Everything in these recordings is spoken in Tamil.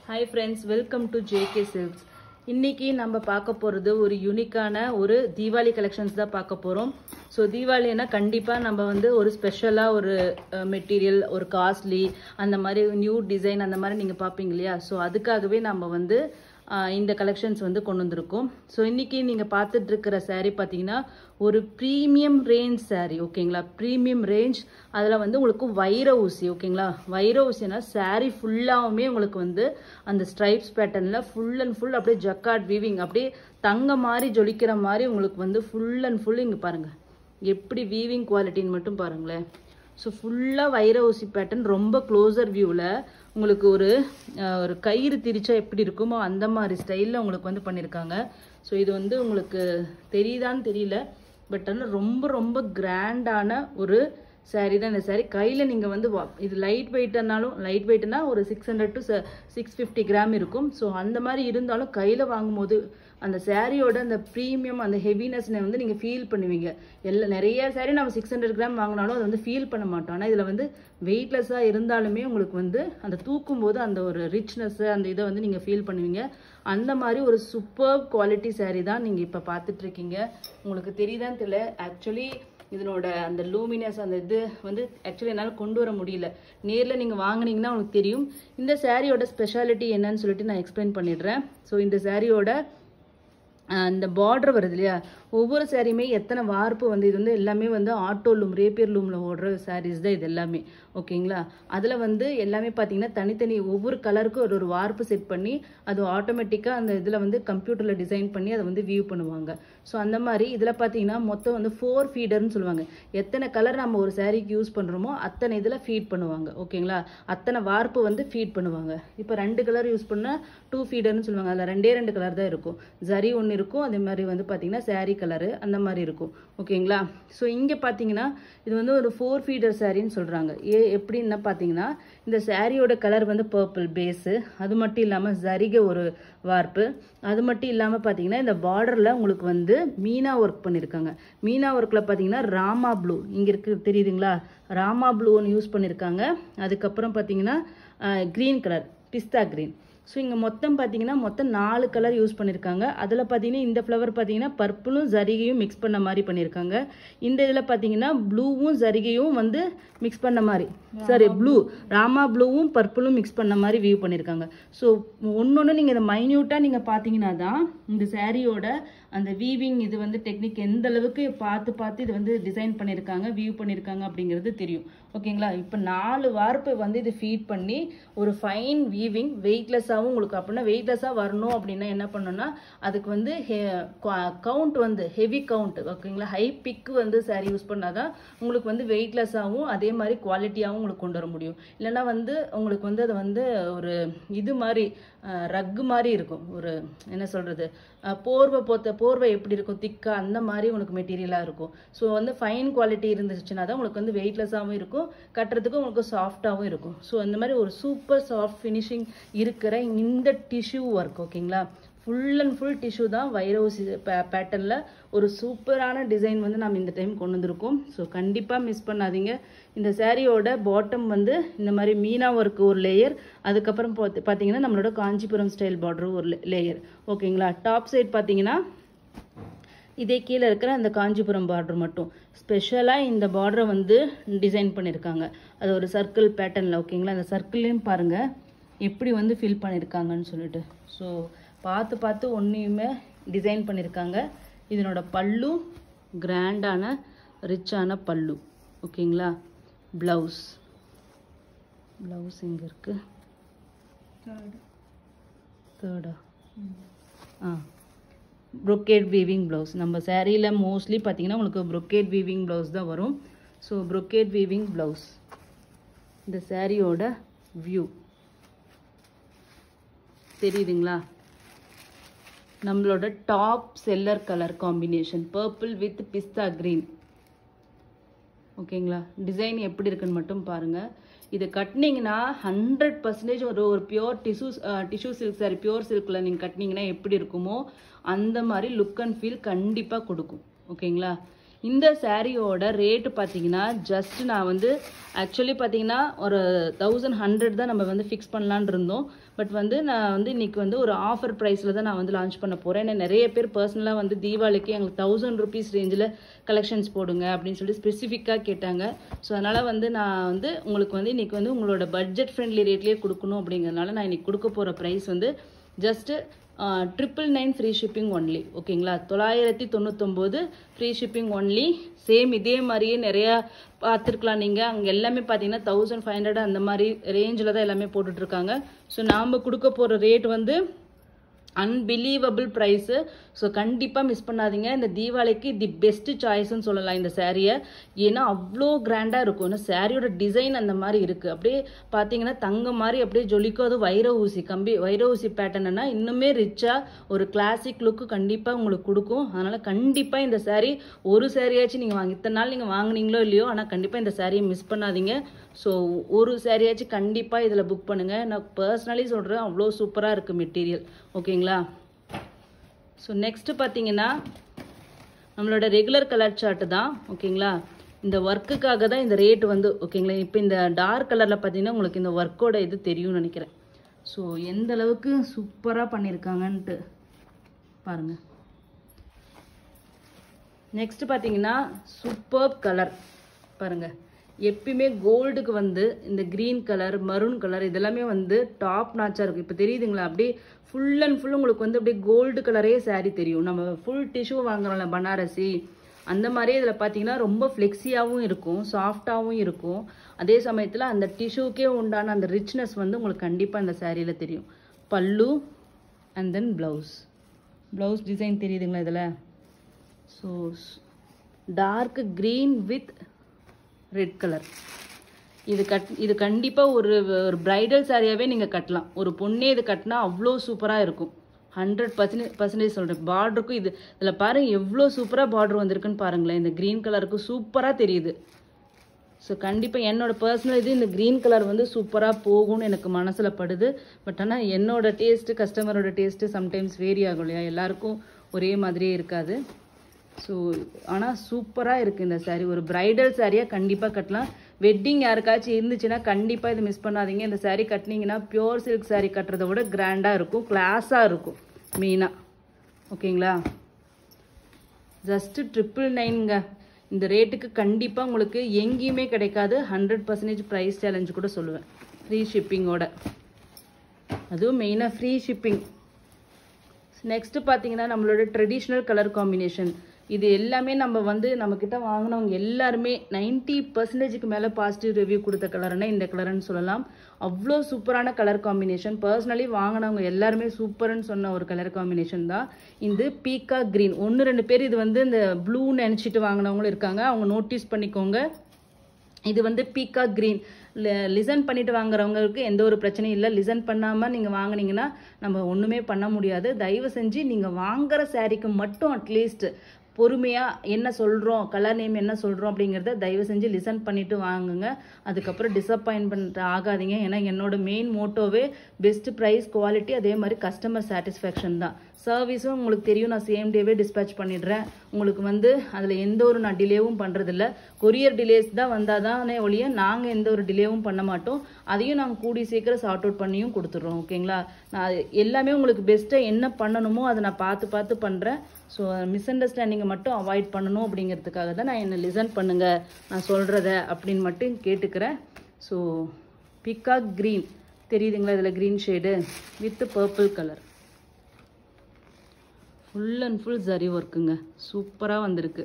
Hi friends, welcome to JK Silks. இன்னைக்கு நம்ம பார்க்க போறது ஒரு யூனிக்கான ஒரு தீபாவளி கலெக்ஷன்ஸ் தான் பார்க்க போறோம். ஸோ தீபாவளினா கண்டிப்பா நம்ம வந்து ஒரு ஸ்பெஷலா ஒரு மெட்டீரியல், ஒரு காஸ்ட்லி அந்த மாதிரி நியூ டிசைன் அந்த மாதிரி நீங்க பார்ப்பீங்க இல்லையா? ஸோ அதுக்காகவே நம்ம வந்து இந்த கலெக்ஷன்ஸ் வந்து கொண்டு வந்திருக்கோம். ஸோ இன்னைக்கு நீங்க பார்த்துட்டு இருக்கிற saree பார்த்தீங்கன்னா ஒரு ப்ரீமியம் ரேஞ்ச் saree, ஓகேங்களா? ப்ரீமியம் ரேஞ்ச், அதில் வந்து உங்களுக்கு வைர ஊசி, ஓகேங்களா? வைர ஊசினா saree ஃபுல்லாகவுமே உங்களுக்கு வந்து அந்த ஸ்ட்ரைப்ஸ் பேட்டர்னில் ஃபுல் அண்ட் ஃபுல் அப்படியே ஜக்கார்ட் வீவிங், அப்படியே தங்க மாதிரி ஜொலிக்கிற மாதிரி உங்களுக்கு வந்து ஃபுல் அண்ட் ஃபுல் இங்கே பாருங்கள் எப்படி வீவிங் குவாலிட்டின்னு மட்டும் பாருங்களேன். ஸோ ஃபுல்லாக வைர ஊசி பேட்டர்ன், ரொம்ப க்ளோசர் வியூவில் உங்களுக்கு ஒரு கயிறு திரிச்சா எப்படி இருக்குமோ அந்த மாதிரி ஸ்டைலில் உங்களுக்கு வந்து பண்ணியிருக்காங்க. ஸோ இது வந்து உங்களுக்கு தெரியுதான்னு தெரியல, பட் ஆனால் ரொம்ப ரொம்ப கிராண்டான ஒரு சாரீ தான் இந்த சாரீ. கையில் நீங்கள் வந்து இது லைட் வெயிட்னாலும், லைட் வெயிட்னா ஒரு 600 to 650 கிராம் இருக்கும். ஸோ அந்த மாதிரி இருந்தாலும் கையில் வாங்கும்போது அந்த சாரியோட அந்த ப்ரீமியம், அந்த ஹெவினஸ்னை வந்து நீங்கள் ஃபீல் பண்ணுவீங்க. நிறைய சாரீ நம்ம 600 கிராம் வாங்கினாலும் அதை வந்து ஃபீல் பண்ண மாட்டோம். ஆனால் இதில் வந்து வெயிட்லெஸ்ஸாக இருந்தாலுமே உங்களுக்கு வந்து அந்த தூக்கும் போது அந்த ஒரு ரிச்னஸ்ஸு அந்த இதை வந்து நீங்கள் ஃபீல் பண்ணுவீங்க. அந்த மாதிரி ஒரு சூப்பர் குவாலிட்டி சாரீ தான் நீங்கள் இப்போ பார்த்துட்ருக்கீங்க. உங்களுக்கு தெரியுதான்னு தெரியல, ஆக்சுவலி இதனோட அந்த லூமினஸ் அந்த இது வந்து ஆக்சுவலி என்னால் கொண்டு வர முடியல. நேரில் நீங்கள் வாங்கினீங்கன்னா உங்களுக்கு தெரியும். இந்த சாரியோட ஸ்பெஷாலிட்டி என்னன்னு சொல்லிட்டு நான் எக்ஸ்பிளைன் பண்ணிடுறேன். ஸோ இந்த சாரியோட அந்த பார்டர் வருது இல்லையா, ஒவ்வொரு சாரியுமே எத்தனை வார்ப்பு வந்து இது வந்து எல்லாமே வந்து ஆட்டோ லூம், ரேப்பியர் லூமில் ஓடுற சாரீஸ் தான் இது எல்லாமே, ஓகேங்களா? அதில் வந்து எல்லாமே பார்த்தீங்கன்னா தனித்தனி ஒவ்வொரு கலருக்கும் ஒரு வார்ப்பு செட் பண்ணி அது ஆட்டோமேட்டிக்காக அந்த இதில் வந்து கம்ப்யூட்டரில் டிசைன் பண்ணி அதை வந்து வியூ பண்ணுவாங்க. ஸோ அந்த மாதிரி இதில் பார்த்தீங்கன்னா மொத்தம் வந்து 4 ஃபீடர்னு சொல்லுவாங்க. எத்தனை கலர் நம்ம ஒரு சாரீக்கு யூஸ் பண்ணுறோமோ அத்தனை இதில் ஃபீட் பண்ணுவாங்க, ஓகேங்களா? அத்தனை வார்ப்பு வந்து ஃபீட் பண்ணுவாங்க. இப்போ 2 கலர் யூஸ் பண்ணால் 2 ஃபீடர்னு சொல்லுவாங்க. அதில் 2 கலர் தான் இருக்கும். ஜரி ஒன்று இருக்கும், அதே மாதிரி வந்து பார்த்தீங்கன்னா சாரீ கலரு அந்த மாதிரி இருக்கும், ஓகேங்களா? ஸோ இங்கே பார்த்தீங்கன்னா இது வந்து ஒரு 4 ஃபீடர் சாரின்னு சொல்கிறாங்க. எப்படின்னா பார்த்தீங்கன்னா இந்த சாரியோட கலர் வந்து பர்பிள் பேஸு, அது மட்டும் இல்லாமல் ஜரிகை ஒரு வார்ப்பு, அது மட்டும் இல்லாமல் பார்த்தீங்கன்னா இந்த பார்டரில் உங்களுக்கு வந்து மீனா ஒர்க் பண்ணியிருக்காங்க. மீனா ஒர்க்கில் பார்த்தீங்கன்னா ராமா ப்ளூ இங்கே இருக்கு, தெரியுதுங்களா? ராமா ப்ளூ ஒன்று யூஸ் பண்ணியிருக்காங்க. அதுக்கப்புறம் பார்த்தீங்கன்னா க்ரீன் கலர், பிஸ்தா க்ரீன். ஸோ இங்கே மொத்தம் பார்த்தீங்கன்னா மொத்தம் 4 கலர் யூஸ் பண்ணியிருக்காங்க. அதில் பார்த்தீங்கன்னா இந்த ஃப்ளவர் பார்த்தீங்கன்னா பர்பிளும் ஜரிகையும் மிக்ஸ் பண்ண மாதிரி பண்ணியிருக்காங்க. இந்த இதில் பார்த்தீங்கன்னா ப்ளூவும் ஜரிகையும் வந்து மிக்ஸ் பண்ண மாதிரி, சாரி ப்ளூ ராமா ப்ளூவும் பர்பிளும் மிக்ஸ் பண்ண மாதிரி வியூ பண்ணியிருக்காங்க. ஸோ ஒன்று நீங்கள் இதை மைன்யூட்டாக நீங்கள் பார்த்தீங்கன்னா தான் இந்த சாரியோட அந்த வீவிங் இது வந்து டெக்னிக் எந்த அளவுக்கு பார்த்து இது வந்து டிசைன் பண்ணியிருக்காங்க, வியூ பண்ணியிருக்காங்க அப்படிங்கிறது தெரியும், ஓகேங்களா? இப்போ 4 வார்ப்பு வந்து இது ஃபீட் பண்ணி ஒரு ஃபைன் வீவிங், வெயிட்லெஸ்ஸாகவும் உங்களுக்கு அப்படின்னா வெயிட்லெஸ்ஸாக வரணும் அப்படின்னா என்ன பண்ணணும்னா அதுக்கு வந்து கவுண்ட் வந்து ஹெவி கவுண்ட், ஓகேங்களா? ஹை பிக்கு வந்து சாரீ யூஸ் பண்ணாதான் உங்களுக்கு வந்து வெயிட்லெஸ்ஸாகவும் அதே மாதிரி குவாலிட்டியாகவும் உங்களுக்கு கொண்டு வர முடியும். இல்லைன்னா வந்து உங்களுக்கு வந்து அது வந்து ஒரு இது மாதிரி ரக்கு மாதிரி இருக்கும், ஒரு என்ன சொல்கிறது, போர்வை எப்படி இருக்கும் திக்காக அந்த மாதிரி உங்களுக்கு மெட்டீரியலாக இருக்கும். ஸோ வந்து ஃபைன் குவாலிட்டி இருந்துச்சுன்னா தான் உங்களுக்கு வந்து வெயிட்லெஸ்ஸாகவும் இருக்கும், கட்டுறதுக்கும் உங்களுக்கு சாஃப்டாகவும் இருக்கும். ஸோ அந்த மாதிரி ஒரு சூப்பர் சாஃப்ட் ஃபினிஷிங் இருக்கிற இந்த டிஷ்யூ ஒர்க், ஓகேங்களா? ஃபுல் அண்ட் ஃபுல் டிஷ்யூ தான் வைர ஊசி பேட்டர்னில் ஒரு சூப்பரான டிசைன் வந்து நம்ம இந்த டைம் கொண்டு வந்திருக்கோம். ஸோ கண்டிப்பாக மிஸ் பண்ணாதீங்க. இந்த சாரியோட பாட்டம் வந்து இந்த மாதிரி மீனா ஒர்க் ஒரு லேயர், அதுக்கப்புறம் பார்த்தீங்கன்னா நம்மளோட காஞ்சிபுரம் ஸ்டைல் பார்டர் ஒரு லேயர், ஓகேங்களா? டாப் சைட் பார்த்தீங்கன்னா இதே கீழே இருக்கிற அந்த காஞ்சிபுரம் பார்டர் மட்டும் ஸ்பெஷலாக இந்த பார்டரை வந்து டிசைன் பண்ணியிருக்காங்க. அது ஒரு சர்க்கிள் பேட்டர்னில், ஓகேங்களா? அந்த சர்க்கிள்லையும் பாருங்கள் எப்படி வந்து ஃபில் பண்ணியிருக்காங்கன்னு சொல்லிட்டு. ஸோ பார்த்து ஒன்றையுமே டிசைன் பண்ணியிருக்காங்க. இதனோட பல்லு கிராண்டான ரிச்சான பல்லு, ஓகேங்களா? ப்ளவுஸ் இங்கே இருக்கு, தேர்டா ப்ரொக்கேட் வீவிங் ப்ளவுஸ். நம்ம சாரியில் மோஸ்ட்லி பார்த்தீங்கன்னா உங்களுக்கு ப்ரொக்கேட் வீவிங் ப்ளவுஸ் தான் வரும். ஸோ ப்ரொக்கேட் வீவிங் ப்ளவுஸ் இந்த சாரியோட வியூ தெரியுதுங்களா? நம்மளோட top seller colour combination purple with pista green, ஓகேங்களா? டிசைன் எப்படி இருக்குன்னு மட்டும் பாருங்கள். இது கட்டினீங்கன்னா 100% ஒரு pure tissue silk sari, pure சில்கில் நீங்கள் கட்டினீங்கன்னா எப்படி இருக்குமோ அந்த மாதிரி லுக் அண்ட் ஃபீல் கண்டிப்பாக கொடுக்கும், ஓகேங்களா? இந்த சாரியோட ரேட்டு பார்த்தீங்கன்னா ஜஸ்ட் நான் வந்து ஆக்சுவலி பார்த்தீங்கன்னா ஒரு 1100 தான் நம்ம வந்து ஃபிக்ஸ் பண்ணலான்னு இருந்தோம். பட் வந்து நான் வந்து இன்னைக்கு வந்து ஒரு ஆஃபர் ப்ரைஸில் தான் நான் வந்து லான்ச் பண்ண போகிறேன். ஏன்னா நிறைய பேர் பர்சனலாக வந்து தீபாவளிக்கு எங்களுக்கு 1000 rupees ரேஞ்சில் கலெக்ஷன்ஸ் போடுங்க அப்படின்னு சொல்லி ஸ்பெசிஃபிக்காக கேட்டாங்க. ஸோ அதனால் வந்து நான் வந்து உங்களுக்கு வந்து இன்னைக்கு வந்து உங்களோட பட்ஜெட் ஃப்ரெண்ட்லி ரேட்லேயே கொடுக்கணும் அப்படிங்கிறதுனால நான் இன்னைக்கு கொடுக்க போகிற ப்ரைஸ் வந்து ஜஸ்ட்டு 999 ஃப்ரீ ஷிப்பிங் ஒன்லி. ஓகேங்களா, 999 ஃப்ரீ ஷிப்பிங் ஒன்லி. சேம் இதே மாதிரியே நிறையா பார்த்துருக்கலாம் நீங்கள். அங்கே எல்லாமே பார்த்தீங்கன்னா 1500 அந்த மாதிரி ரேஞ்சில் தான் எல்லாமே போட்டுட்ருக்காங்க. ஸோ நாம் கொடுக்க போகிற ரேட் வந்து அன்பிலீவபிள் ப்ரைஸு. ஸோ கண்டிப்பாக மிஸ் பண்ணாதீங்க. இந்த தீபாவளிக்கு தி பெஸ்ட் சாய்ஸ்ன்னு சொல்லலாம் இந்த சாரியை. ஏன்னா அவ்வளோ கிராண்டாக இருக்கும். ஏன்னா சாரியோட டிசைன் அந்த மாதிரி இருக்குது. அப்படியே பார்த்தீங்கன்னா தங்க மாதிரி அப்படியே ஜொலிக்கும். அது வைர ஊசி பேட்டர்னா இன்னுமே ரிச்சாக ஒரு கிளாசிக் லுக்கு கண்டிப்பாக உங்களுக்கு கொடுக்கும். அதனால் கண்டிப்பாக இந்த சாரீ ஒரு சாரியாச்சும் நீங்கள் இத்தனை நாள் நீங்கள் வாங்கினீங்களோ இல்லையோ, ஆனால் கண்டிப்பாக இந்த சாரியை மிஸ் பண்ணாதீங்க. ஸோ ஒரு சாரியாச்சும் கண்டிப்பாக இதில் புக் பண்ணுங்கள். நான் பர்சனலி சொல்கிறேன், அவ்வளோ சூப்பராக இருக்குது மெட்டீரியல். ஓகேங்களா. ஸோ நெக்ஸ்ட்டு பார்த்தீங்கன்னா நம்மளோட ரெகுலர் கலர் சார்ட்டு தான். ஓகேங்களா, இந்த ஒர்க்குக்காக தான் இந்த ரேட் வந்து. ஓகேங்களா, இப்போ இந்த டார்க் கலரில் பார்த்தீங்கன்னா உங்களுக்கு இந்த ஒர்க்கோட இது தெரியும்னு நினைக்கிறேன். ஸோ எந்த அளவுக்கு சூப்பராக பண்ணியிருக்காங்கன்ட்டு பாருங்கள். நெக்ஸ்ட் பார்த்தீங்கன்னா சூப்பர் கலர் பாருங்கள். எப்பயுமே கோல்டுக்கு வந்து இந்த க்ரீன் கலர், மரூன் கலர் இதெல்லாமே வந்து டாப் நாச்சாக இருக்கும். இப்போ தெரியுதுங்களா, அப்படியே ஃபுல் அண்ட் ஃபுல் உங்களுக்கு வந்து அப்படியே கோல்டு கலரே சாரீ தெரியும். நம்ம ஃபுல் டிஷ்யூ வாங்குறோம்ல பனாரசி, அந்த மாதிரியே இதில் பார்த்தீங்கன்னா ரொம்ப ஃப்ளெக்ஸியாகவும் இருக்கும், சாஃப்டாகவும் இருக்கும். அதே சமயத்தில் அந்த டிஷ்யூக்கே உண்டான அந்த ரிச்னஸ் வந்து உங்களுக்கு கண்டிப்பாக இந்த சாரியில் தெரியும். பல்லு அண்ட் தென் ப்ளவுஸ் டிசைன் தெரியுதுங்களா இதில். So dark green with red colour. இது கண்டிப்பாக ஒரு பிரைடல் சாரியாகவே நீங்கள் கட்டலாம். ஒரு பொண்ணே இது கட்டினா அவ்வளோ சூப்பராக இருக்கும். 100% சொல்கிறேன். பார்டருக்கும் இதில் பாருங்கள் எவ்வளோ சூப்பராக பார்டர் வந்திருக்குன்னு பாருங்களேன். இந்த க்ரீன் கலருக்கு சூப்பராக தெரியுது. ஸோ கண்டிப்பாக என்னோட பர்சனல் இது இந்த க்ரீன் கலர் வந்து சூப்பராக போகும்னு எனக்கு மனசில் படுது. பட் ஆனால் என்னோட டேஸ்ட்டு, கஸ்டமரோட டேஸ்ட்டு சம்டைம்ஸ் வேரி ஆகும் இல்லையா, எல்லாருக்கும் ஒரே மாதிரியே இருக்காது. ஸோ ஆனால் சூப்பராக இருக்குது இந்த சாரீ. ஒரு பிரைடல் சாரியாக கண்டிப்பாக கட்டலாம். வெட்டிங் யாருக்காச்சும் இருந்துச்சுன்னா கண்டிப்பாக இதை மிஸ் பண்ணாதீங்க. இந்த சாரீ கட்டினீங்கன்னா பியோர் சில்க் சாரீ கட்டுறதை விட கிராண்டாக இருக்கும், கிளாஸாக இருக்கும் மெயினாக. ஓகேங்களா, ஜஸ்ட்டு 999ங்க. இந்த ரேட்டுக்கு கண்டிப்பாக உங்களுக்கு எங்கேயுமே கிடைக்காது. 100% ப்ரைஸ் சேலஞ்சு கூட சொல்லுவேன், ஃப்ரீ ஷிப்பிங்கோட. அதுவும் மெயினாக ஃப்ரீ ஷிப்பிங். நெக்ஸ்ட்டு பார்த்தீங்கன்னா நம்மளோட ட்ரெடிஷ்னல் கலர் காம்பினேஷன். இது எல்லாமே நம்ம வந்து நம்மக்கிட்ட வாங்கினவங்க எல்லாருமே 90%க்கு மேலே பாசிட்டிவ் ரிவ்யூ கொடுத்த கலர்னா இந்த கலர்னு சொல்லலாம். அவ்வளோ சூப்பரான கலர் காம்பினேஷன். பர்சனலி வாங்கினவங்க எல்லாருமே சூப்பர்னு சொன்ன ஒரு கலர் காம்பினேஷன் தான் இந்த பீக்கா க்ரீன். 1-2 பேர் இது வந்து இந்த ப்ளூ நினச்சிட்டு வாங்கினவங்களும் இருக்காங்க, அவங்க நோட்டீஸ் பண்ணிக்கோங்க. இது வந்து பீக்கா க்ரீன். லிசன் பண்ணிட்டு வாங்குறவங்களுக்கு எந்த ஒரு பிரச்சனையும் இல்லை. லிசன் பண்ணாமல் நீங்கள் வாங்கினீங்கன்னா நம்ம ஒன்றுமே பண்ண முடியாது. தயவு செஞ்சு நீங்கள் வாங்குற சாரீக்கு மட்டும் அட்லீஸ்ட் பொறுமையாக என்ன சொல்கிறோம், கலர் நேம் என்ன சொல்கிறோம் அப்படிங்கிறத தயவு செஞ்சு லிசன் பண்ணிவிட்டு வாங்குங்க. அதுக்கப்புறம் டிசப்பாயின்மெண்ட் ஆகாதீங்க. ஏன்னா என்னோட மெயின் மோட்டோவே பெஸ்ட் ப்ரைஸ், குவாலிட்டி, அதே மாதிரி கஸ்டமர் சாட்டிஸ்ஃபேக்ஷன் தான். சர்வீஸும் உங்களுக்கு தெரியும், நான் சேம் டேவே டிஸ்பேச் பண்ணிடுறேன். உங்களுக்கு வந்து அதில் எந்த ஒரு நான் டிலேவும் பண்ணுறதில்ல. கொரியர் டிலேஸ் தான் வந்தால் தானே ஒழிய நாங்கள் எந்த ஒரு டிலேவும் பண்ண மாட்டோம். அதையும் நாங்கள் கூடி சீக்கிரம் சார்ட் அவுட் பண்ணியும் கொடுத்துட்றோம். ஓகேங்களா, நான் எல்லாமே உங்களுக்கு பெஸ்ட்டாக என்ன பண்ணணுமோ அதை நான் பார்த்து பண்ணுறேன். ஸோ மிஸ் அண்டர்ஸ்டாண்டிங்கை மட்டும் அவாய்ட் பண்ணணும் அப்படிங்கிறதுக்காக தான் நான் என்ன லிசன் பண்ணுங்கள் நான் சொல்கிறத அப்படின்னு மட்டும் கேட்டுக்கிறேன். ஸோ பீகாக் க்ரீன் தெரியுதுங்களா, இதில் green shade with purple colour, full and full zari ஒர்க்குங்க, சூப்பராக வந்திருக்கு.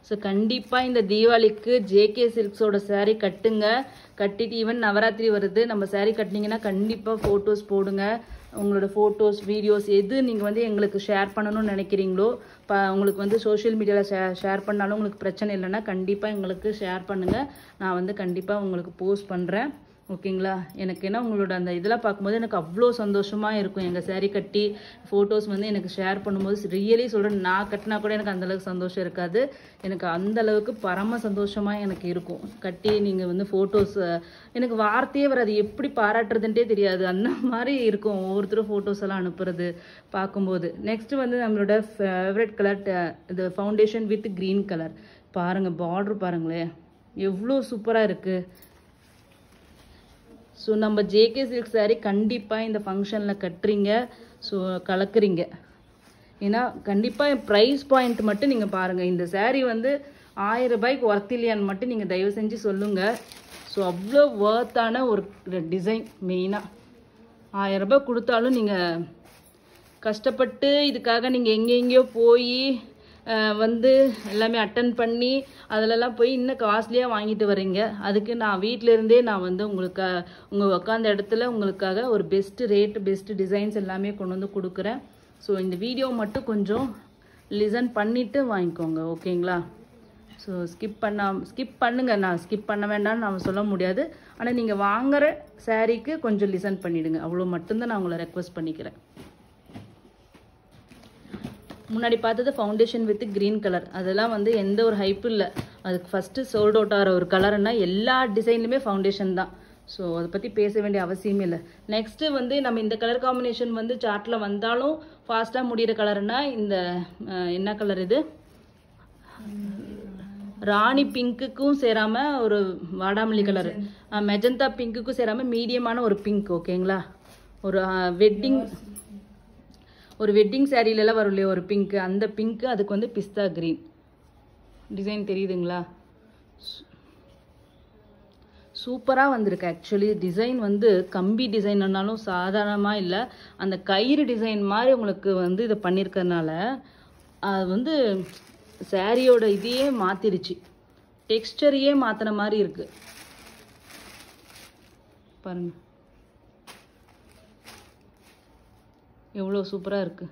ஸோ கண்டிப்பாக இந்த தீபாவளிக்கு ஜேகே சில்க்ஸோட சாரீ கட்டுங்க. கட்டிட்டு ஈவன் நவராத்திரி வருது, நம்ம சாரீ கட்டினீங்கன்னா கண்டிப்பாக ஃபோட்டோஸ் போடுங்க. உங்களோட ஃபோட்டோஸ், வீடியோஸ் எது நீங்கள் வந்து எங்களுக்கு ஷேர் பண்ணணும்னு நினைக்கிறீங்களோ, உங்களுக்கு வந்து சோஷியல் மீடியாவில் ஷேர் பண்ணாலும் உங்களுக்கு பிரச்சனை இல்லைன்னா கண்டிப்பாக எங்களுக்கு ஷேர் பண்ணுங்கள். நான் வந்து கண்டிப்பாக உங்களுக்கு போஸ்ட் பண்ணுறேன். ஓகேங்களா. எனக்கு ஏன்னா உங்களோட அந்த இதெல்லாம் பார்க்கும்போது எனக்கு அவ்வளோ சந்தோஷமாக இருக்கும். எங்கள் saree கட்டி ஃபோட்டோஸ் வந்து எனக்கு ஷேர் பண்ணும்போது ரியலி சொல்கிறேன், நான் கட்டினா கூட எனக்கு அந்தளவுக்கு சந்தோஷம் இருக்காது. எனக்கு அந்தளவுக்கு பரம சந்தோஷமாக எனக்கு இருக்கும். கட்டி நீங்கள் வந்து ஃபோட்டோஸ் எனக்கு வார்த்தையே வராது, எப்படி பாராட்டுறதுன்ட்டே தெரியாது. அந்த மாதிரி இருக்கும் ஒவ்வொருத்தரும் ஃபோட்டோஸ் எல்லாம் அனுப்புறது பார்க்கும்போது. நெக்ஸ்ட்டு வந்து நம்மளோட ஃபேவரட் கலர் இது ஃபவுண்டேஷன் வித் க்ரீன் கலர். பாருங்கள் பார்டர் பாருங்களேன் எவ்வளோ சூப்பராக இருக்குது. ஸோ நம்ம ஜேகே சில்க் saree கண்டிப்பாக இந்த ஃபங்க்ஷனில் கட்டுறீங்க, ஸோ கலக்குறீங்க. ஏன்னா கண்டிப்பாக ப்ரைஸ் பாயிண்ட் மட்டும் நீங்கள் பாருங்கள். இந்த saree வந்து 1000 ரூபாய்க்கு ஒர்த் இல்லையான்னு மட்டும் நீங்கள் தயவு செஞ்சு சொல்லுங்கள். ஸோ அவ்வளோ ஒர்த்தான ஒரு டிசைன். மெயினாக 1000 ரூபாய் கொடுத்தாலும் நீங்கள் கஷ்டப்பட்டு இதுக்காக நீங்கள் எங்கெங்கேயோ போய் வந்து எல்லாமே அட்டன் பண்ணி அதிலெல்லாம் போய் இன்னும் காஸ்ட்லியாக வாங்கிட்டு வரீங்க. அதுக்கு நான் வீட்டிலேருந்தே நான் வந்து உங்களுக்கு உங்கள் உட்காந்த இடத்துல உங்களுக்காக ஒரு பெஸ்ட்டு ரேட் பெஸ்ட்டு டிசைன்ஸ் எல்லாமே கொண்டு வந்து கொடுக்குறேன். ஸோ இந்த வீடியோ மட்டும் கொஞ்சம் லிசன் பண்ணிவிட்டு வாங்கிக்கோங்க, ஓகேங்களா. ஸோ ஸ்கிப் பண்ணுங்கள். நான் ஸ்கிப் பண்ண வேண்டாம்னு நான் சொல்ல முடியாது. ஆனால் நீங்கள் வாங்குகிற சாரீக்கு கொஞ்சம் லிசன் பண்ணிவிடுங்க, அவ்வளோ மட்டும்தான் நான் உங்களை ரெக்வஸ்ட் பண்ணிக்கிறேன். முன்னாடி பார்த்தது ஃபவுண்டேஷன் வித் க்ரீன் கலர். அதெல்லாம் வந்து எந்த ஒரு ஹைப்பும் இல்லை. அதுக்கு ஃபஸ்ட்டு சோல்ட் அவுட் ஆகிற ஒரு கலர்னா எல்லா டிசைன்லையுமே ஃபவுண்டேஷன் தான். ஸோ அதை பற்றி பேச வேண்டிய அவசியமே இல்லை. நெக்ஸ்ட்டு வந்து நம்ம இந்த கலர் காம்பினேஷன் வந்து சார்ட்டில் வந்தாலும் ஃபாஸ்ட்டாக முடிகிற கலர்னா இந்த என்ன கலர் இது, ராணி பிங்க்குக்கும் சேராமல் ஒரு வாடாமல்லி கலரு, மெஜந்தா பிங்க்குக்கும் சேராமல் மீடியமான ஒரு பிங்க், ஓகேங்களா. ஒரு வெட்டிங் சாரீலெல்லாம் வரும் இல்லையா ஒரு பிங்க்கு, அந்த பிங்க்கு. அதுக்கு வந்து பிஸ்தா க்ரீன் டிசைன் தெரியுதுங்களா. சூப்பராக வந்திருக்கு. ஆக்சுவலி டிசைன் வந்து கம்பி டிசைன்னாலும் சாதாரணமாக இல்லை, அந்த கயிறு டிசைன் மாதிரி உங்களுக்கு வந்து இதை பண்ணியிருக்கிறதுனால அது வந்து சாரியோட இதையே மாற்றிருச்சு, டெக்ஸ்டரையே மாற்றின மாதிரி இருக்குது பாருங்க. எவ்வளோ சூப்பராக இருக்குது.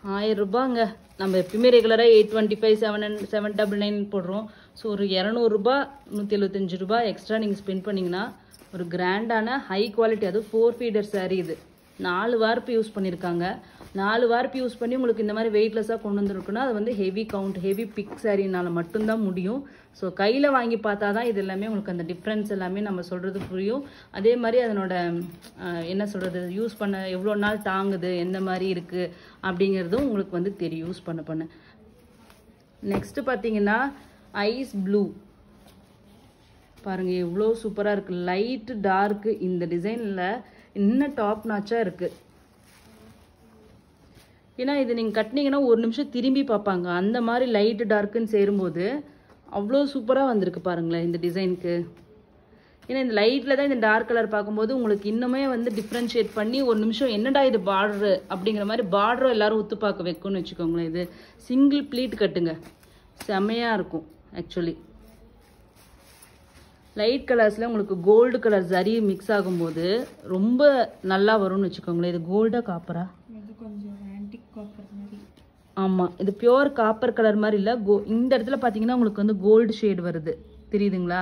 1000 ரூபாங்க. நம்ம எப்பயுமே ரெகுலராக 825 799 போடுறோம். ஸோ ஒரு 200 ரூபா 175 ரூபா எக்ஸ்ட்ரா நீங்கள் ஸ்பெண்ட் பண்ணிங்கன்னா ஒரு கிராண்டான ஹை குவாலிட்டி, அதுவும் 4 ஃபீடர் saree. இது 4 வார்ப்பு யூஸ் பண்ணியிருக்காங்க. 4 வார்ப்பு யூஸ் பண்ணி உங்களுக்கு இந்த மாதிரி வெயிட்லெஸ்ஸாக கொண்டு வந்துருக்குன்னா அது வந்து ஹெவி கவுண்ட் ஹெவி பிக் சாரீனால மட்டும்தான் முடியும். ஸோ கையில் வாங்கி பார்த்தா தான் இது எல்லாமே உங்களுக்கு அந்த டிஃப்ரென்ஸ் எல்லாமே நம்ம சொல்கிறது புரியும். அதே மாதிரி அதனோட என்ன சொல்கிறது, யூஸ் பண்ண எவ்வளோ நாள் தாங்குது, எந்த மாதிரி இருக்குது அப்படிங்கிறதும் உங்களுக்கு வந்து தெரியும் யூஸ் பண்ண. நெக்ஸ்ட்டு பார்த்தீங்கன்னா ஐஸ் ப்ளூ பாருங்கள் எவ்வளோ சூப்பராக இருக்குது. லைட்டு டார்க்கு இந்த டிசைனில் இன்னும் டாப் நாச்சாக இருக்குது. ஏன்னா இது நீங்கள் கட்டினீங்கன்னா ஒரு நிமிஷம் திரும்பி பார்ப்பாங்க, அந்த மாதிரி லைட்டு டார்க்குன்னு சேரும்போது அவ்வளோ சூப்பராக வந்திருக்கு பாருங்களேன் இந்த டிசைனுக்கு. ஏன்னா இந்த லைட்டில் தான் இந்த டார்க் கலர் பார்க்கும்போது உங்களுக்கு இன்னுமே வந்து டிஃப்ரென்ஷியேட் பண்ணி ஒரு நிமிஷம் என்னடா இது பார்டரு அப்படிங்கிற மாதிரி பார்டரும் எல்லோரும் ஒத்து பார்க்க வைக்கும்னு வச்சுக்கோங்களேன். இது சிங்கிள் ப்ளீட் கட்டுங்க, செம்மையாக இருக்கும். ஆக்சுவலி லைட் கலர்ஸில் உங்களுக்கு கோல்டு கலர் ஜரி மிக்ஸ் ஆகும்போது ரொம்ப நல்லா வரும்னு வச்சுக்கோங்களேன். இது கோல்டா காப்பரா, ஆமாம் இது பியோர் காப்பர் கலர் மாதிரி இல்லை. இந்த இடத்துல பார்த்தீங்கன்னா உங்களுக்கு வந்து கோல்டு ஷேட் வருது, தெரியுதுங்களா.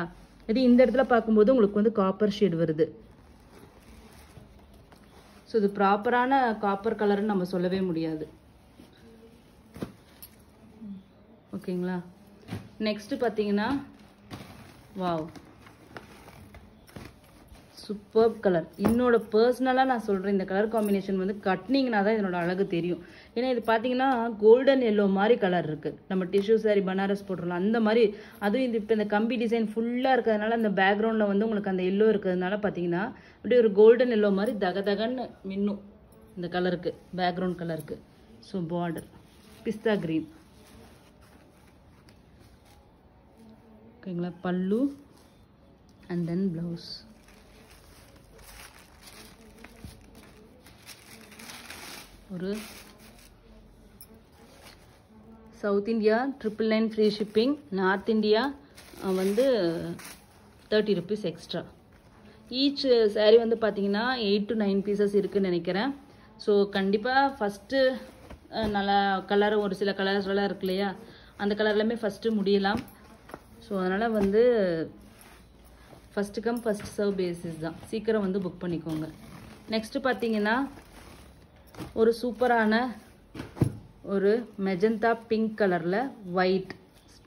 இது இந்த இடத்துல பார்க்கும்போது உங்களுக்கு வந்து காப்பர் ஷேட் வருது. ஸோ இது ப்ராப்பரான காப்பர் கலர்னு நம்ம சொல்லவே முடியாது, ஓகேங்களா. நெக்ஸ்ட்டு பார்த்தீங்கன்னா வாவ் சூப்பர் கலர். என்னோட பர்சனலாக நான் சொல்கிறேன், இந்த கலர் காம்பினேஷன் வந்து கட்டினீங்கன்னா தான் இதனோட அழகு தெரியும். ஏன்னா இது பார்த்தீங்கன்னா கோல்டன் எல்லோ மாதிரி கலர் இருக்குது. நம்ம டிஷ்யூ சாரி பனாரஸ் போட்டுடலாம் அந்த மாதிரி. அதுவும் இது இப்போ இந்த கம்பி டிசைன் ஃபுல்லாக இருக்கிறதுனால அந்த பேக்ரவுண்டில் வந்து உங்களுக்கு அந்த எல்லோ இருக்கிறதுனால பார்த்தீங்கன்னா அப்படியே ஒரு கோல்டன் எல்லோ மாதிரி தகன்னு மின்னும் இந்த கலருக்கு, பேக்ரவுண்ட் கலருக்கு. ஸோ பார்டர் பிஸ்தா க்ரீன், ஓகேங்களா. பல்லு அண்ட் தென் ப்ளவுஸ். ஒரு south India 999 free shipping, north India வந்து 30 ருபீஸ் எக்ஸ்ட்ரா. ஈச் சாரீ வந்து பார்த்தீங்கன்னா 8 to 9 பீசஸ் இருக்குதுன்னு நினைக்கிறேன். ஸோ கண்டிப்பாக ஃபஸ்ட்டு நல்லா கலர் ஒரு சில கலர்ஸ்லாம் இருக்கு இல்லையா, அந்த கலர்லாமே ஃபஸ்ட்டு முடியலாம். ஸோ அதனால் வந்து first come first serve basis தான். சீக்கிரம் வந்து புக் பண்ணிக்கோங்க. நெக்ஸ்ட் பார்த்தீங்கன்னா ஒரு சூப்பரான ஒரு மெஜந்தா பிங்க் கலரில் ஒயிட்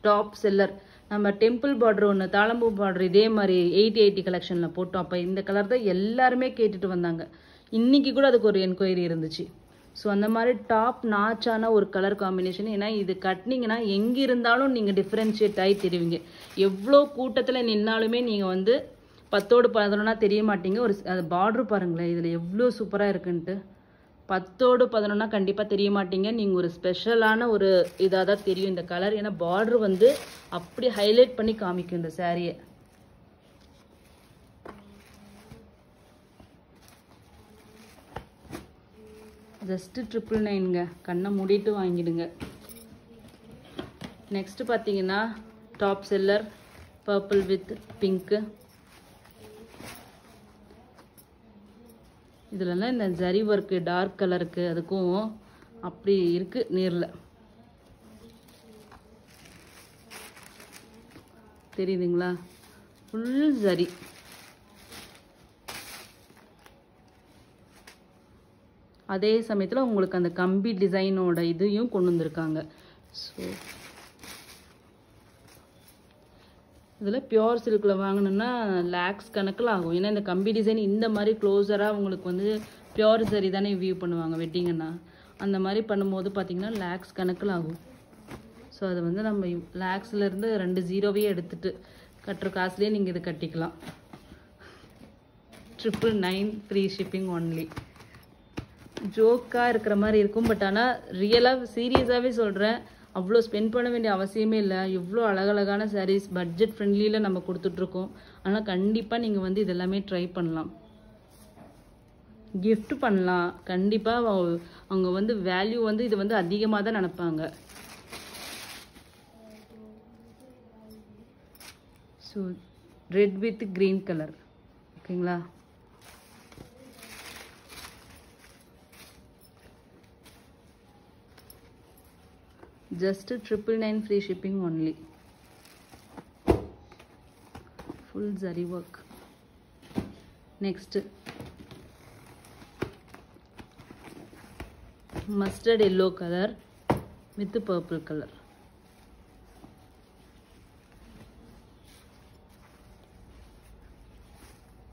டாப் செல்லர். நம்ம டெம்பிள் பார்டர் ஒன்று, தாளம்பூ பார்டர் இதே மாதிரி 80 கலெக்ஷனில் போட்டோம். அப்போ இந்த கலர் தான் எல்லாருமே கேட்டுட்டு வந்தாங்க. இன்னைக்கு கூட அதுக்கு ஒரு என்கொயரி இருந்துச்சு. ஸோ அந்த மாதிரி டாப் நாச்சான ஒரு கலர் காம்பினேஷன். ஏன்னா இது கட்டினீங்கன்னா எங்கே இருந்தாலும் நீங்கள் டிஃப்ரென்ஷியேட் ஆகி தெரிவிங்க. எவ்வளோ கூட்டத்தில் நின்னாலுமே நீங்கள் வந்து 10ஓடு 11 தெரிய மாட்டீங்க. ஒரு அது பார்ட்ரு பாருங்களேன், இதில் எவ்வளோ சூப்பராக இருக்குன்ட்டு. 10ஓடு 11 கண்டிப்பாக தெரிய மாட்டீங்க. நீங்கள் ஒரு ஸ்பெஷலான ஒரு இதாக தான் தெரியும் இந்த கலர். ஏன்னா பார்ட்ரு வந்து அப்படி ஹைலைட் பண்ணி காமிக்கும் இந்த சாரியை. ஜஸ்ட் 999ங்க. கண்ணை மூடிட்டு வாங்கிடுங்க. நெக்ஸ்ட் பார்த்தீங்கன்னா top seller purple with pink. இதுலலாம் இந்த ஜரி ஒர்க்கு டார்க் கலருக்கு அதுக்கும் அப்படி இருக்கு நேரில். தெரியுதுங்களா? ஃபுல் ஜரி. அதே சமயத்தில் உங்களுக்கு அந்த கம்பி டிசைனோட இதையும் கொண்டு வந்திருக்காங்க. ஸோ இதில் பியோர் சில்கில் வாங்கணுன்னா லேக்ஸ் கணக்கில் ஆகும். ஏன்னா இந்த கம்பி டிசைன் இந்த மாதிரி க்ளோஸராக உங்களுக்கு வந்து பியோர் சரி தானே வியூ பண்ணுவாங்க வெட்டிங்கன்னா. அந்த மாதிரி பண்ணும்போது பார்த்தீங்கன்னா லேக்ஸ் கணக்கில் ஆகும். ஸோ அது வந்து நம்ம லேக்ஸ்லேருந்து 2 ஜீரோவையே எடுத்துகிட்டு கட்டுற காசுலேயே நீங்கள் இதை கட்டிக்கலாம். 999 ஃப்ரீ ஷிப்பிங் ஒன்லி. ஜோக்காக இருக்கிற மாதிரி இருக்கும். பட் ஆனால் ரியலாக சீரியஸாகவே சொல்கிறேன், அவ்வளோ ஸ்பெண்ட் பண்ண வேண்டிய அவசியமே இல்லை. இவ்வளோ அழகழகான சாரீஸ் பட்ஜெட் ஃப்ரெண்ட்லியில் நம்ம கொடுத்துட்ருக்கோம். ஆனால் கண்டிப்பாக நீங்கள் வந்து இதெல்லாமே ட்ரை பண்ணலாம், கிஃப்ட் பண்ணலாம். கண்டிப்பாக அவங்க வந்து வேல்யூ வந்து இது வந்து அதிகமாக தான் நினைப்பாங்க. So red with green colour. ஓகேங்களா? just 999 free shipping only. Full zari work. Next mustard yellow color with purple color.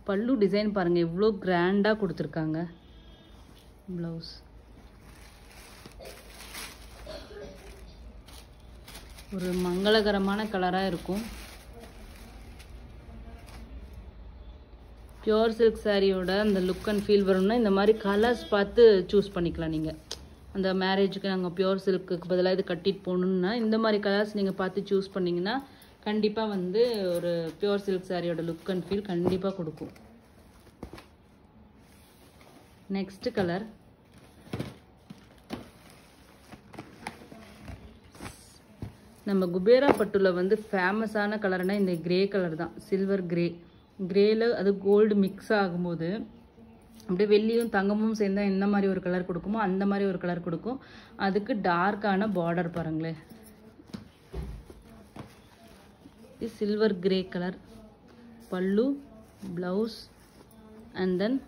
பல்லு டிசைன் பாருங்க எவ்வளோ கிராண்டா கொடுத்துருக்காங்க. ப்ளவுஸ் ஒரு மங்களகரமான கலராக இருக்கும். பியோர் சில்க் சாரியோட அந்த லுக் அண்ட் ஃபீல் வரும்னா இந்த மாதிரி கலர்ஸ் பார்த்து சூஸ் பண்ணிக்கலாம். நீங்கள் அந்த மேரேஜுக்கு நாங்கள் பியோர் சில்க்கு பதிலாக இது கட்டிட்டு போகணுன்னா இந்த மாதிரி கலர்ஸ் நீங்கள் பார்த்து சூஸ் பண்ணிங்கன்னா கண்டிப்பாக வந்து ஒரு பியோர் சில்க் சாரியோட லுக் அண்ட் ஃபீல் கண்டிப்பாக கொடுக்கும். நெக்ஸ்ட் கலர் நம்ம குபேரா பட்டுல வந்து ஃபேமஸான கலர்னா இந்த கிரே கலர் தான். Silver grey. கிரேல அது கோல்டு மிக்ஸ் ஆகும்போது அப்படியே வெள்ளியும் தங்கமும் சேர்ந்தா என்ன மாதிரி ஒரு கலர் கொடுக்குமோ அந்த மாதிரி ஒரு கலர் கொடுக்கும். அதுக்கு டார்க்கான பார்டர் பாருங்களேன். இது சில்வர் கிரே கலர். பல்லு, ப்ளவுஸ் அண்ட் தென்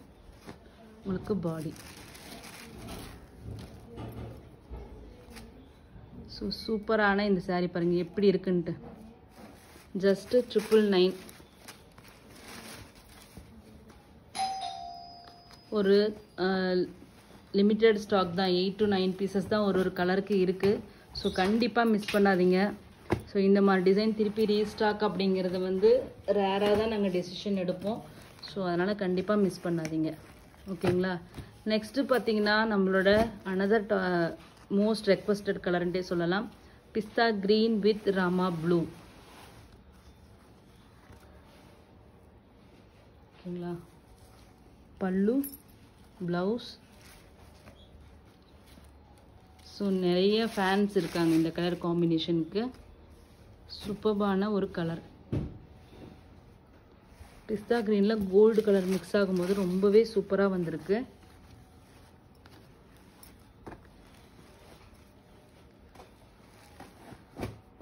உங்களுக்கு பாடி. ஸோ சூப்பரான இந்த சாரீ பாருங்கள் எப்படி இருக்குன்ட்டு. ஜஸ்ட் 999. ஒரு லிமிட்டட் ஸ்டாக் தான். 8 to 9 பீசஸ் தான் ஒரு கலருக்கு இருக்குது. ஸோ கண்டிப்பாக மிஸ் பண்ணாதீங்க. ஸோ இந்த மாதிரி டிசைன் திருப்பி ரீஸ்டாக் அப்படிங்கிறது வந்து ரேராக தான் நாங்கள் டெசிஷன் எடுப்போம். ஸோ அதனால் கண்டிப்பாக மிஸ் பண்ணாதீங்க. ஓகேங்களா? நெக்ஸ்ட்டு பார்த்தீங்கன்னா நம்மளோட அனதர் மோஸ்ட் ரெக்வஸ்டட் கலர்ன்ட்டே சொல்லலாம். பிஸ்தா கிரீன் வித் ராமா ப்ளூ. ஓகேங்களா? பல்லு, ப்ளவுஸ். ஸோ நிறைய ஃபேன்ஸ் இருக்காங்க இந்த கலர் காம்பினேஷனுக்கு. சூப்பர்பான ஒரு கலர். பிஸ்தா கிரீனில் கோல்டு கலர் மிக்ஸ் ஆகும்போது ரொம்பவே சூப்பராக வந்திருக்கு.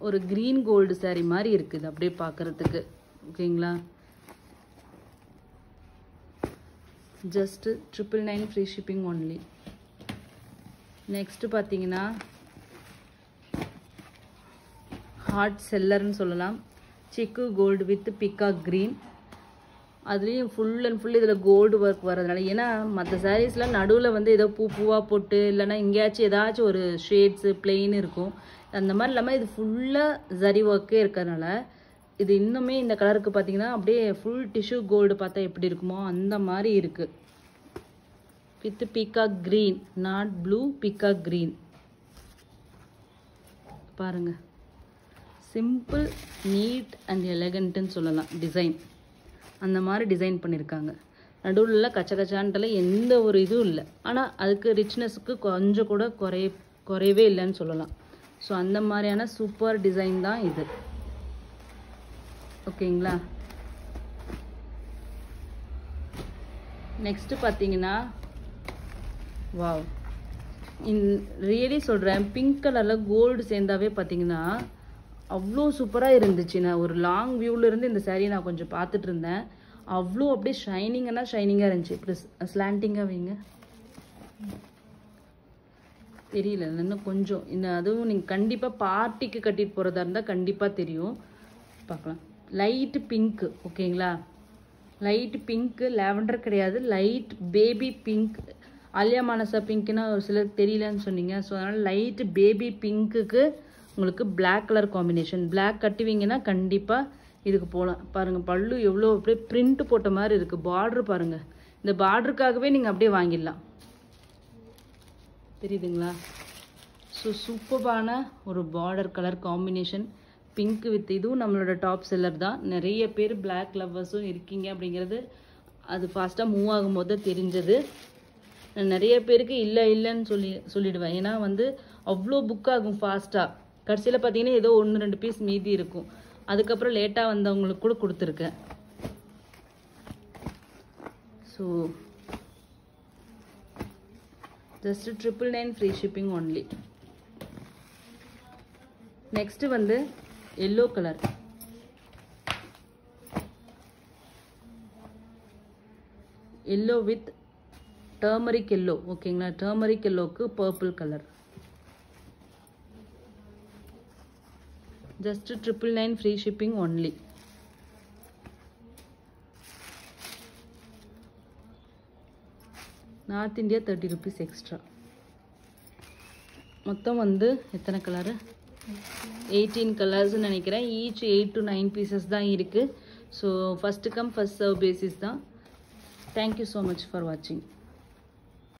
ஒரு கிரீன் கோல்டு சாரீ மாதிரி இருக்குது அப்படியே பார்க்குறதுக்கு. ஓகேங்களா? just 999 free shipping only. Next பார்த்தீங்கன்னா ஹார்ட் செல்லர்னு சொல்லலாம். சிக்கு கோல்டு வித் பிகாக் க்ரீன். அதுலேயும் ஃபுல் அண்ட் ஃபுல் இதில் கோல்டு ஒர்க் வரதுனால, ஏன்னா மற்ற சாரீஸ்லாம் நடுவில் வந்து ஏதோ பூவாக போட்டு இல்லைன்னா எங்கேயாச்சும் ஏதாச்சும் ஒரு ஷேட்ஸு பிளெயின் இருக்கும். அந்த மாதிரி இல்லாமல் இது ஃபுல்லாக ஜரி ஒர்க்கே இருக்கிறதுனால இது இன்னுமே இந்த கலருக்கு பார்த்தீங்கன்னா அப்படியே ஃபுல் டிஷ்யூ கோல்டு பார்த்தா எப்படி இருக்குமோ அந்த மாதிரி இருக்குது. With peacock green, not blue, peacock green. பாருங்கள், சிம்பிள், நீட் அண்ட் எலகண்ட்டுன்னு சொல்லலாம். டிசைன் அந்த மாதிரி டிசைன் பண்ணியிருக்காங்க. நடுவில் கச்ச கச்சான்ட்டுல எந்த ஒரு இதுவும் இல்லை. ஆனால் அதுக்கு ரிச்னஸுக்கு கொஞ்சம் கூட குறையவே இல்லைன்னு சொல்லலாம். ஸோ அந்த மாதிரியான சூப்பர் டிசைன் தான் இது. ஓகேங்களா? நெக்ஸ்ட்டு பார்த்தீங்கன்னா, வாவ், ரியலி சொல்கிறேன், பிங்க் கலரில் கோல்டு சேர்ந்தாவே பார்த்தீங்கன்னா அவ்வளோ சூப்பராக இருந்துச்சு. நான் ஒரு லாங் வியூவிலேருந்து இந்த சாரியை நான் கொஞ்சம் பார்த்துட்டு இருந்தேன். அவ்வளோ அப்படியே ஷைனிங்காக இருந்துச்சு. இப்படி ஸ்லாண்டிங்காக வைங்க, தெரியல இன்னும் கொஞ்சம். அதுவும் நீங்கள் கண்டிப்பாக பார்ட்டிக்கு கட்டிட்டு போகிறதா இருந்தால் கண்டிப்பாக தெரியும். பார்க்கலாம். Light pink. ஓகேங்களா? லைட் பிங்க்கு, லாவெண்டர் கிடையாது, light baby pink. Aliya Manasa பிங்க்னா ஒரு சிலருக்கு தெரியலன்னு சொன்னீங்க. ஸோ அதனால் லைட்டு பேபி பிங்க்குக்கு உங்களுக்கு பிளாக் கலர் காம்பினேஷன். பிளாக் கட்டுவீங்கன்னா கண்டிப்பாக இதுக்கு போகலாம். பாருங்கள், பல்லு எவ்வளோ அப்படியே பிரிண்ட் போட்ட மாதிரி இருக்குது. பார்ட்ரு பாருங்கள், இந்த பார்டருக்காகவே நீங்கள் அப்படியே வாங்கிடலாம். தெரியுதுங்களா? ஸோ சூப்பரான ஒரு border colour combination, pink with. இதுவும் நம்மளோட டாப் செல்லர் தான். நிறைய பேர் பிளாக் லவ்வர்ஸும் இருக்கீங்க அப்படிங்கிறது அது ஃபாஸ்ட்டாக மூவ் ஆகும்போது தெரிஞ்சது. நான் நிறைய பேருக்கு இல்லைன்னு சொல்லிடுவேன். ஏன்னா வந்து அவ்வளோ புக் ஆகும் ஃபாஸ்ட்டாக. கடைசியில் பார்த்தீங்கன்னா ஏதோ 1-2 பீஸ் மீதி இருக்கும். அதுக்கப்புறம் லேட்டாக வந்தவங்களுக்கு கூட கொடுத்துருக்கேன். So just 999 free shipping only. Next வந்து yellow colour. Yellow with turmeric yellow. ஓகேங்களா? டர்மரிக் எல்லோக்கு purple colour. just 999 free shipping only. North India 30 rupees extra. மொத்தம் வந்து எத்தனை கலர்? 18 கலர்ஸ் நினைக்கிறேன். ஈச் 8 to 9 pieces தான் இருக்கு. So first come first serve basis தான். தேங்க்யூ ஸோ மச் ஃபார் வாட்சிங்.